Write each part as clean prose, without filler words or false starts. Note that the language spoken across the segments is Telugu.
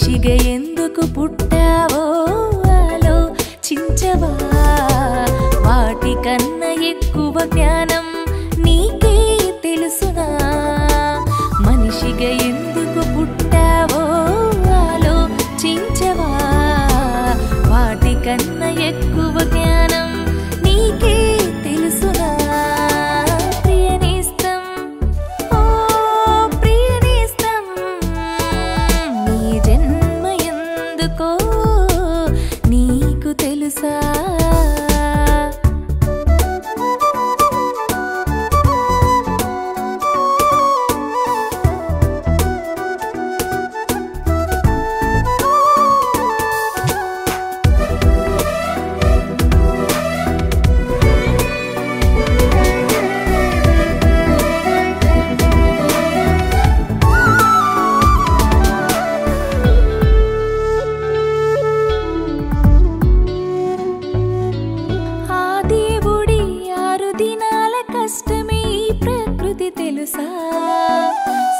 మనిషిగా ఎందుకు పుట్టావో ఆలోచించవా? వాటికన్నా ఎక్కువ జ్ఞానం నీకే తెలుసునా? మనిషిగా ఎందుకు పుట్టావో ఆలోచించవా? వాటికన్నా ఎక్కువ జ్ఞానం నీకే తెలుసునా? ప్రియనేస్తం, ఓ ప్రియనేస్తం, నీ జన్మ ఎందుకో నీకు తెలుసా?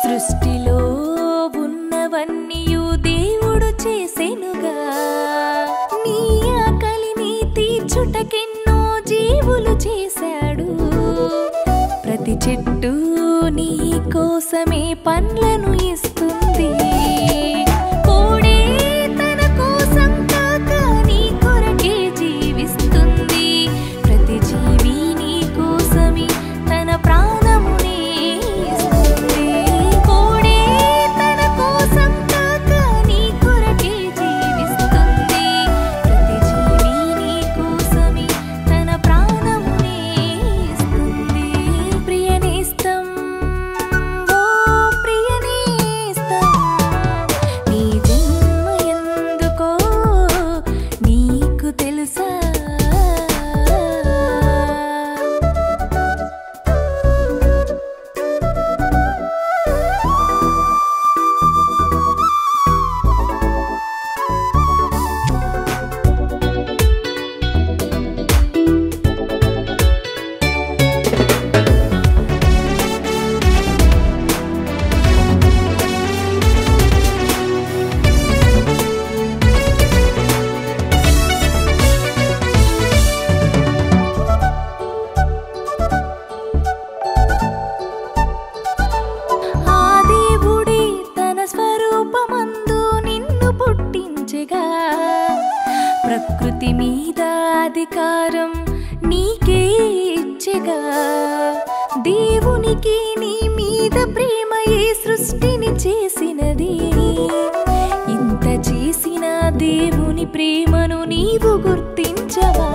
సృష్టిలో ఉన్నవన్నీయు దేవుడు చేసెనుగా. నీ ఆకలిని తీర్చుటకెన్నో జీవులు చేశాడు. ప్రతి చెట్టు నీ కోసమే పండ్లను ఇస్తుంది. కోడే తన కోసం కాక నీ కొరకే జీవిస్తుంది. ప్రతి జీవి నీ కోసమే తన ప్రాణమునే ఇస్తుంది. కోడే తన కోసం కాక నీ కొరకే జీవిస్తుంది. ప్రతి జీవి నీ కోసమే తన ప్రాణమునే ఇస్తుంది. ప్రియనేస్తం, ఓ ప్రియనేస్తం, నీ జన్మ ఎందుకో నీకు తెలుసా? ప్రకృతి మీద అధికారం నీకే ఇచ్చెగా. దేవునికి నీ మీద ప్రేమ ఏ సృష్టిని చేసినది. ఇంత చేసిన దేవుని ప్రేమను నీవు గుర్తించవా?